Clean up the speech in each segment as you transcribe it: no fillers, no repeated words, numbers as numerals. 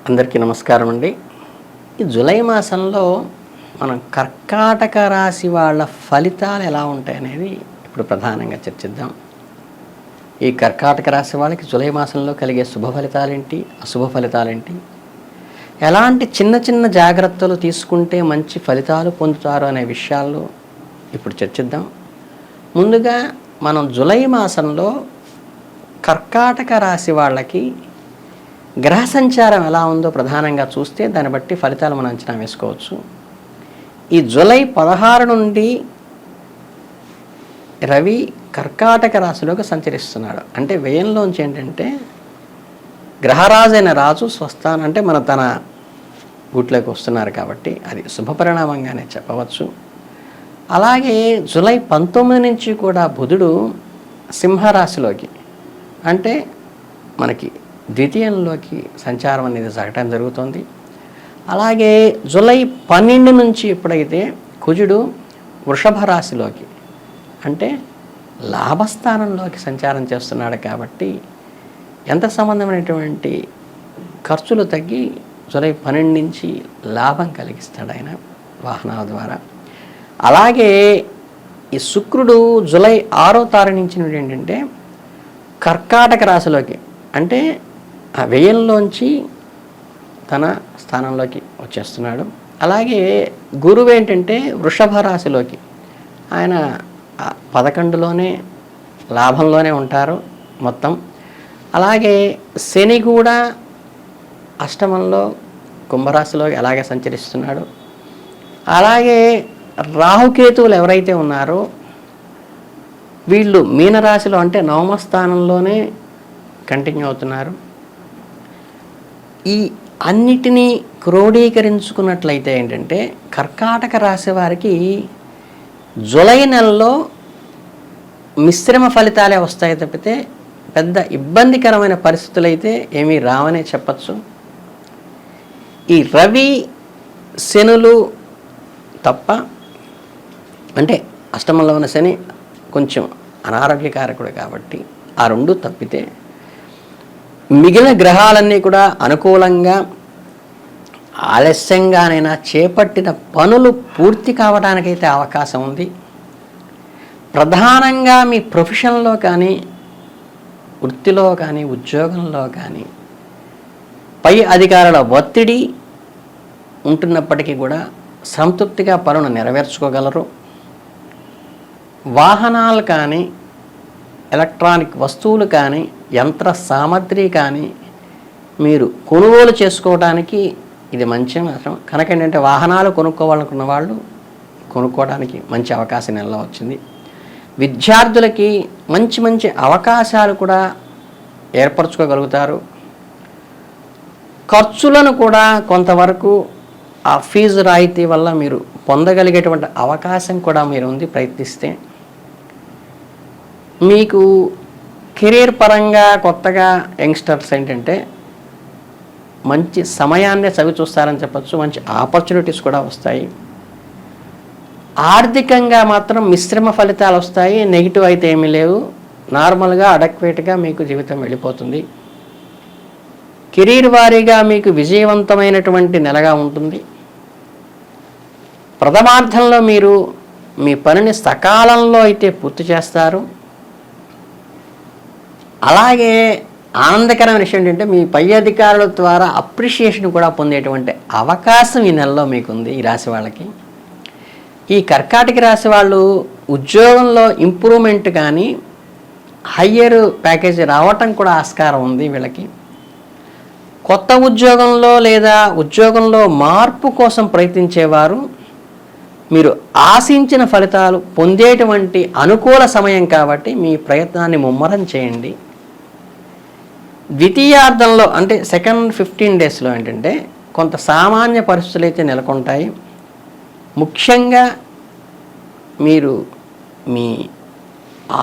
అందరికీ నమస్కారం అండి. ఈ జూలై మాసంలో మనం కర్కాటక రాశి వాళ్ళ ఫలితాలు ఎలా ఉంటాయనేది ఇప్పుడు ప్రధానంగా చర్చిద్దాం. ఈ కర్కాటక రాశి వాళ్ళకి జూలై మాసంలో కలిగే శుభ ఫలితాలేంటి, అశుభ ఫలితాలేంటి, ఎలాంటి చిన్న చిన్న జాగ్రత్తలు తీసుకుంటే మంచి ఫలితాలు పొందుతారు అనే విషయాలు ఇప్పుడు చర్చిద్దాం. ముందుగా మనం జూలై మాసంలో కర్కాటక రాశి వాళ్ళకి గ్రహ సంచారం ఎలా ఉందో ప్రధానంగా చూస్తే దాన్ని బట్టి ఫలితాలు మనం అంచనా వేసుకోవచ్చు. ఈ జూలై 16 నుండి రవి కర్కాటక రాశిలోకి సంచరిస్తున్నాడు. అంటే వ్యయంలోంచి ఏంటంటే గ్రహరాజు అయిన రాజు స్వస్థానం అంటే తన గూట్లోకి వస్తున్నారు కాబట్టి అది శుభపరిణామంగానే చెప్పవచ్చు. అలాగే జూలై 19 నుంచి కూడా బుధుడు సింహరాశిలోకి అంటే మనకి ద్వితీయంలోకి సంచారం అనేది జరగటం జరుగుతుంది. అలాగే జూలై 12 నుంచి ఎప్పుడైతే కుజుడు వృషభ రాశిలోకి అంటే లాభస్థానంలోకి సంచారం చేస్తున్నాడు కాబట్టి ఎంత సంబంధమైనటువంటి ఖర్చులు తగ్గి జూలై 12 నుంచి లాభం కలిగిస్తాడు ఆయన వాహనాల ద్వారా. అలాగే ఈ శుక్రుడు జూలై 6వ తారీఖు నుంచి ఏంటంటే కర్కాటక రాశిలోకి అంటే ఆ వ్యయంలోంచి తన స్థానంలోకి వచ్చేస్తున్నాడు. అలాగే గురువు ఏంటంటే వృషభ రాశిలోకి ఆయన 11లోనే లాభంలోనే ఉంటారు మొత్తం. అలాగే శని కూడా అష్టమంలో కుంభరాశిలోకి అలాగే సంచరిస్తున్నాడు. అలాగే రాహుకేతువులు ఎవరైతే ఉన్నారో వీళ్ళు మీనరాశిలో అంటే నవమ స్థానంలోనే కంటిన్యూ అవుతున్నారు. ఈ అన్నిటినీ క్రోడీకరించుకున్నట్లయితే ఏంటంటే కర్కాటక రాశి వారికి జూలై నెలలో మిశ్రమ ఫలితాలే వస్తాయి తప్పితే పెద్ద ఇబ్బందికరమైన పరిస్థితులు అయితే ఏమీ రావనే చెప్పచ్చు. ఈ రవి శనులు తప్ప అంటే అష్టమంలో ఉన్న శని కొంచెం అనారోగ్యకారకుడు కాబట్టి ఆ రెండు తప్పితే మిగిలిన గ్రహాలన్నీ కూడా అనుకూలంగా ఆలస్యంగానైనా చేపట్టిన పనులు పూర్తి కావడానికైతే అవకాశం ఉంది. ప్రధానంగా మీ ప్రొఫెషన్లో కానీ వృత్తిలో కానీ ఉద్యోగంలో కానీ పై అధికారుల ఒత్తిడి ఉంటున్నప్పటికీ కూడా సంతృప్తిగా పనులు నెరవేర్చుకోగలరు. వాహనాలు కానీ ఎలక్ట్రానిక్ వస్తువులు కానీ యంత్ర సామగ్రి కానీ మీరు కొనుగోలు చేసుకోవడానికి ఇది మంచి మాత్రం కనుక ఏంటంటే వాహనాలు కొనుక్కోవాలనుకున్న వాళ్ళు కొనుక్కోవడానికి మంచి అవకాశం నెలలో వచ్చింది. విద్యార్థులకి మంచి మంచి అవకాశాలు కూడా ఏర్పరచుకోగలుగుతారు. ఖర్చులను కూడా కొంతవరకు ఆ ఫీజు రాయితీ వల్ల మీరు పొందగలిగేటువంటి అవకాశం కూడా మీరు ఉంది ప్రయత్నిస్తే. మీకు కెరీర్ పరంగా కొత్తగా యంగ్స్టర్స్ ఏంటంటే మంచి సమయాన్నే చవి చూస్తారని చెప్పచ్చు. మంచి ఆపర్చునిటీస్ కూడా వస్తాయి. ఆర్థికంగా మాత్రం మిశ్రమ ఫలితాలు వస్తాయి. నెగిటివ్ అయితే ఏమీ లేవు. నార్మల్గా అడక్వేట్గా మీకు జీవితం వెళ్ళిపోతుంది. కెరీర్ వారీగా మీకు విజయవంతమైనటువంటి నెలగా ఉంటుంది. ప్రథమార్థంలో మీరు మీ పనిని సకాలంలో అయితే పూర్తి చేస్తారు. అలాగే ఆనందకరమైన విషయం ఏంటంటే మీ పై అధికారుల ద్వారా అప్రిషియేషన్ కూడా పొందేటువంటి అవకాశం ఈ నెలలో మీకుంది. ఈ రాశి వాళ్ళకి ఈ కర్కాటక రాశి వాళ్ళు ఉద్యోగంలో ఇంప్రూవ్మెంట్ కానీ హయ్యర్ ప్యాకేజీ రావటం కూడా ఆస్కారం ఉంది. వీళ్ళకి కొత్త ఉద్యోగంలో లేదా ఉద్యోగంలో మార్పు కోసం ప్రయత్నించేవారు మీరు ఆశించిన ఫలితాలు పొందేటువంటి అనుకూల సమయం కాబట్టి మీ ప్రయత్నాన్ని ముమ్మరం చేయండి. ద్వితీయార్థంలో అంటే సెకండ్ 15 డేస్లో ఏంటంటే కొంత సామాన్య పరిస్థితులు అయితే నెలకొంటాయి. ముఖ్యంగా మీరు మీ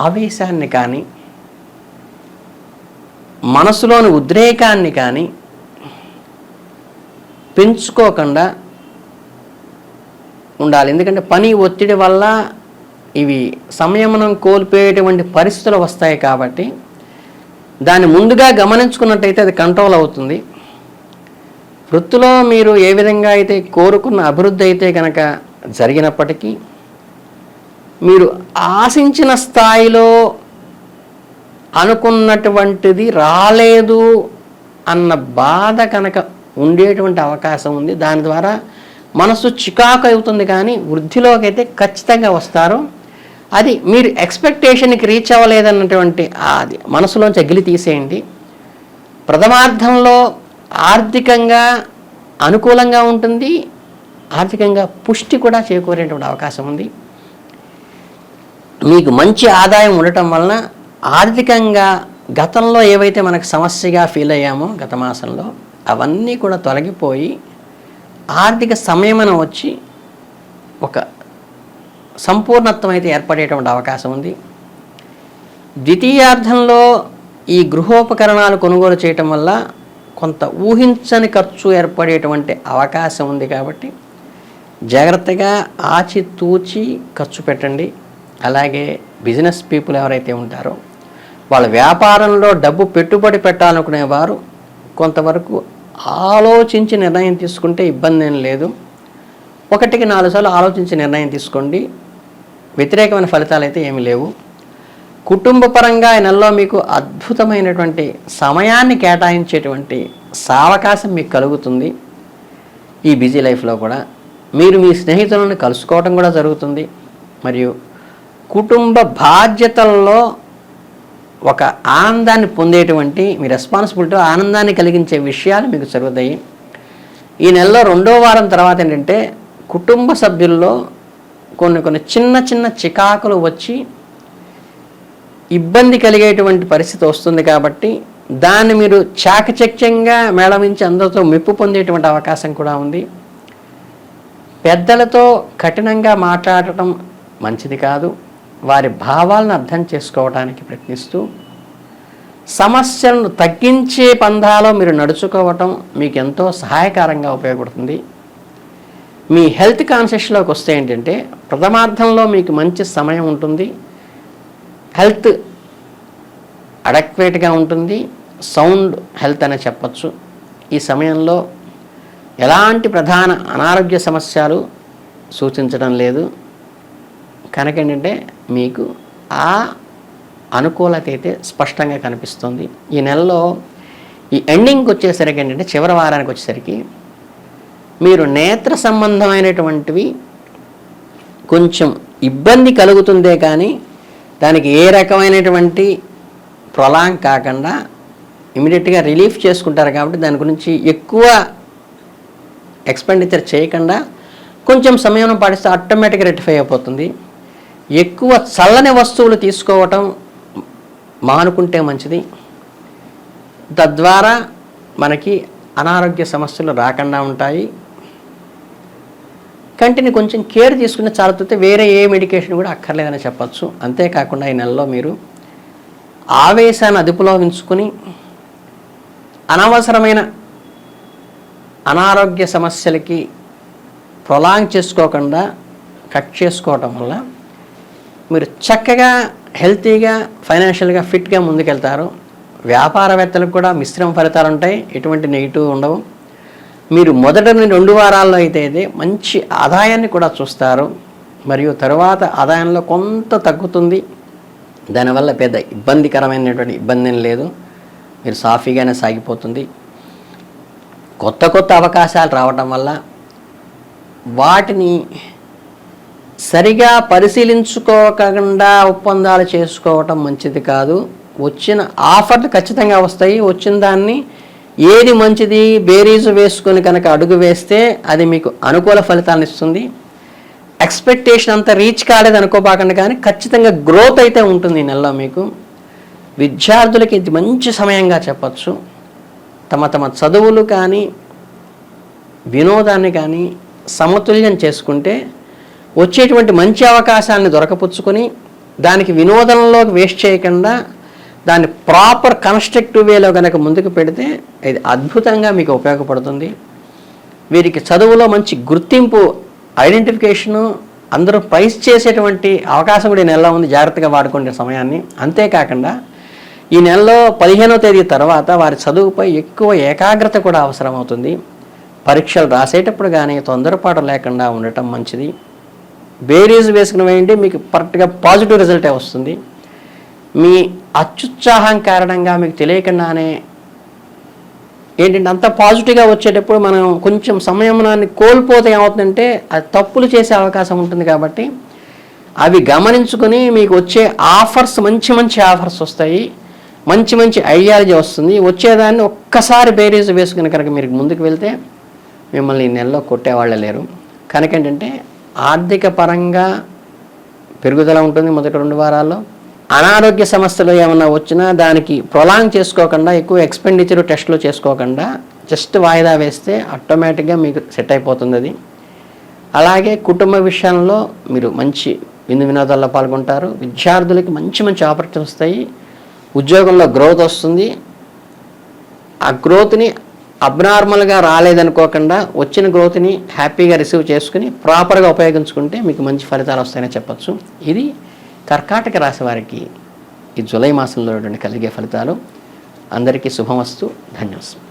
ఆవేశాన్ని కానీ మనసులోని ఉద్రేకాన్ని కానీ పెంచుకోకుండా ఉండాలి. ఎందుకంటే పని ఒత్తిడి వల్ల ఇవి సంయమనం కోల్పోయేటువంటి పరిస్థితులు వస్తాయి కాబట్టి దాన్ని ముందుగా గమనించుకున్నట్టయితే అది కంట్రోల్ అవుతుంది. వృత్తిలో మీరు ఏ విధంగా అయితే కోరుకున్న అభివృద్ధి అయితే కనుక జరిగినప్పటికీ మీరు ఆశించిన స్థాయిలో అనుకున్నటువంటిది రాలేదు అన్న బాధ కనుక ఉండేటువంటి అవకాశం ఉంది. దాని ద్వారా మనసు చికాకు అవుతుంది, కానీ వృద్ధిలోకి అయితే ఖచ్చితంగా వస్తారు. అది మీరు ఎక్స్పెక్టేషన్కి రీచ్ అవ్వలేదన్నటువంటి అది మనసులోంచి అగిలి తీసేయండి. ప్రథమార్థంలో ఆర్థికంగా అనుకూలంగా ఉంటుంది, ఆర్థికంగా పుష్టి కూడా చేకూరేటువంటి అవకాశం ఉంది. మీకు మంచి ఆదాయం ఉండటం వలన ఆర్థికంగా గతంలో ఏవైతే మనకు సమస్యగా ఫీల్ అయ్యామో గత మాసంలో అవన్నీ కూడా తొలగిపోయి ఆర్థిక సంయమనం వచ్చి ఒక సంపూర్ణత్వం అయితే ఏర్పడేటువంటి అవకాశం ఉంది. ద్వితీయార్థంలో ఈ గృహోపకరణాలు కొనుగోలు చేయటం వల్ల కొంత ఊహించని ఖర్చు ఏర్పడేటువంటి అవకాశం ఉంది. కాబట్టి జాగ్రత్తగా ఆచితూచి ఖర్చు పెట్టండి. అలాగే బిజినెస్ పీపుల్ ఎవరైతే ఉంటారో వాళ్ళ వ్యాపారంలో డబ్బు పెట్టుబడి పెట్టాలనుకునేవారు కొంతవరకు ఆలోచించి నిర్ణయం తీసుకుంటే ఇబ్బంది ఏం లేదు. 1-4 సార్లు ఆలోచించి నిర్ణయం తీసుకోండి. వ్యతిరేకమైన ఫలితాలు అయితే ఏమీ లేవు. కుటుంబ పరంగా ఈ నెలలో మీకు అద్భుతమైనటువంటి సమయాన్ని కేటాయించేటువంటి సావకాశం మీకు కలుగుతుంది. ఈ బిజీ లైఫ్లో కూడా మీరు మీ స్నేహితులను కలుసుకోవటం కూడా జరుగుతుంది. మరియు కుటుంబ బాధ్యతల్లో ఒక ఆనందాన్ని పొందేటువంటి మీ రెస్పాన్సిబిలిటీ ఆనందాన్ని కలిగించే విషయాలు మీకు జరుగుతాయి. ఈ నెలలో 2వ వారం తర్వాత ఏంటంటే కుటుంబ సభ్యుల్లో కొన్ని చిన్న చిన్న చికాకులు వచ్చి ఇబ్బంది కలిగేటువంటి పరిస్థితి వస్తుంది. కాబట్టి దాన్ని మీరు చాకచక్యంగా మేళవించి అందరితో మెప్పు పొందేటువంటి అవకాశం కూడా ఉంది. పెద్దలతో కఠినంగా మాట్లాడటం మంచిది కాదు. వారి భావాలను అర్థం చేసుకోవడానికి ప్రయత్నిస్తూ సమస్యలను తగ్గించే పంథాలో మీరు నడుచుకోవటం మీకు ఎంతో సహాయకరంగా ఉపయోగపడుతుంది. మీ హెల్త్ కాన్షియస్లోకి వస్తే ఏంటంటే ప్రథమార్థంలో మీకు మంచి సమయం ఉంటుంది, హెల్త్ అడక్వేట్గా ఉంటుంది, సౌండ్ హెల్త్ అనే చెప్పచ్చు. ఈ సమయంలో ఎలాంటి ప్రధాన అనారోగ్య సమస్యలు సూచించడం లేదు. కనుక ఏంటంటే మీకు ఆ అనుకూలత అయితే స్పష్టంగా కనిపిస్తుంది. ఈ నెలలో ఈ ఎండింగ్కి వచ్చేసరికి ఏంటంటే చివరి వారానికి వచ్చేసరికి మీరు నేత్ర సంబంధమైనటువంటివి కొంచెం ఇబ్బంది కలుగుతుందే కానీ దానికి ఏ రకమైనటువంటి ప్రొలాంగ్ కాకుండా ఇమీడియట్గా రిలీఫ్ చేసుకుంటారు. కాబట్టి దాని గురించి ఎక్కువ ఎక్స్పెండిచర్ చేయకుండా కొంచెం సమయం పాటిస్తే ఆటోమేటిక్గా రెక్టిఫై అయిపోతుంది. ఎక్కువ చల్లని వస్తువులు తీసుకోవటం మానుకుంటే మంచిది. తద్వారా మనకి అనారోగ్య సమస్యలు రాకుండా ఉంటాయి. కంటిని కొంచెం కేర్ తీసుకుని చాలుతుంటే వేరే ఏ మెడికేషన్ కూడా అక్కర్లేదని చెప్పచ్చు. అంతేకాకుండా ఈ నెలలో మీరు ఆవేశాన్ని అదుపులో ఉంచుకుని అనవసరమైన అనారోగ్య సమస్యలకి ప్రొలాంగ్ చేసుకోకుండా కట్ చేసుకోవటం వల్ల మీరు చక్కగా హెల్తీగా ఫైనాన్షియల్గా ఫిట్గా ముందుకెళ్తారు. వ్యాపారవేత్తలకు కూడా మిశ్రమ ఫలితాలు ఉంటాయి, ఎటువంటి నెగిటివ్ ఉండవు. మీరు మొదటి 2 వారాల్లో అయితే మంచి ఆదాయాన్ని కూడా చూస్తారు. మరియు తరువాత ఆదాయంలో కొంత తగ్గుతుంది. దానివల్ల పెద్ద ఇబ్బందికరమైనటువంటి ఇబ్బంది ఏం లేదు, మీరు సాఫీగానే సాగిపోతుంది. కొత్త అవకాశాలు రావటం వల్ల వాటిని సరిగా పరిశీలించుకోకుండా ఒప్పందాలు చేసుకోవటం మంచిది కాదు. వచ్చిన ఆఫర్లు ఖచ్చితంగా వస్తాయి. వచ్చిన దాన్ని ఏది మంచిది బేరీజు వేసుకొని కనుక అడుగు వేస్తే అది మీకు అనుకూల ఫలితాలను ఇస్తుంది. ఎక్స్పెక్టేషన్ అంతా రీచ్ కాలేదు అనుకోపాకండి, కానీ ఖచ్చితంగా గ్రోత్ అయితే ఉంటుంది ఈ నెలలో మీకు. విద్యార్థులకి ఇది మంచి సమయంగా చెప్పచ్చు. తమ చదువులు కానీ వినోదాన్ని కానీ సమతుల్యం చేసుకుంటే వచ్చేటువంటి మంచి అవకాశాన్ని దొరకపుచ్చుకొని దానికి వినోదంలోకి వేస్ట్ చేయకుండా దాన్ని ప్రాపర్ కన్స్ట్రక్టివ్ వేలో కనుక ముందుకు పెడితే ఇది అద్భుతంగా మీకు ఉపయోగపడుతుంది. వీరికి చదువులో మంచి గుర్తింపు, ఐడెంటిఫికేషను, అందరూ ప్రైజ్ చేసేటువంటి అవకాశం కూడా ఈ నెలలో ఉంది. జాగ్రత్తగా వాడుకునే సమయాన్ని. అంతేకాకుండా ఈ నెలలో 15వ తేదీ తర్వాత వారి చదువుపై ఎక్కువ ఏకాగ్రత కూడా అవసరమవుతుంది. పరీక్షలు రాసేటప్పుడు కానీ తొందరపాటు లేకుండా ఉండటం మంచిది. బేరీజ్ వేసుకుని వేయండి, మీకు కరెక్ట్గా పాజిటివ్ రిజల్టే వస్తుంది. మీ అత్యుత్సాహం కారణంగా మీకు తెలియకుండానే ఏంటంటే అంత పాజిటివ్గా వచ్చేటప్పుడు మనం కొంచెం సంయమనాన్ని కోల్పోతే ఏమవుతుందంటే అది తప్పులు చేసే అవకాశం ఉంటుంది. కాబట్టి అవి గమనించుకొని మీకు వచ్చే ఆఫర్స్ మంచి మంచి ఆఫర్స్ వస్తాయి, మంచి మంచి ఐడియాలజీ వస్తుంది. వచ్చేదాన్ని ఒక్కసారి బేరీజ్ వేసుకుని కనుక మీరు ముందుకు వెళ్తే మిమ్మల్ని ఈ నెలలో కొట్టేవాళ్ళే లేరు. కనుక ఏంటంటే ఆర్థిక పరంగా పెరుగుదల ఉంటుంది మొదటి 2 వారాల్లో. అనారోగ్య సమస్యలు ఏమన్నా వచ్చినా దానికి ప్రొలాంగ్ చేసుకోకుండా, ఎక్కువ ఎక్స్పెండిచర్ టెస్టులు చేసుకోకుండా జస్ట్ వాయిదా వేస్తే ఆటోమేటిక్గా మీకు సెట్ అయిపోతుంది అది. అలాగే కుటుంబ విషయంలో మీరు మంచి విందు వినోదాల్లో పాల్గొంటారు. విద్యార్థులకి మంచి మంచి ఆపర్చునిటీస్ వస్తాయి. ఉద్యోగంలో గ్రోత్ వస్తుంది. ఆ గ్రోత్ని అబ్నార్మల్గా రాలేదనుకోకుండా వచ్చిన గ్రోత్ని హ్యాపీగా రిసీవ్ చేసుకుని ప్రాపర్గా ఉపయోగించుకుంటే మీకు మంచి ఫలితాలు వస్తాయని చెప్పచ్చు. ఇది కర్కాటక రాశి వారికి ఈ జూలై మాసంలో కలిగే ఫలితాలు. అందరికీ శుభమస్తు. ధన్యవాదాలు.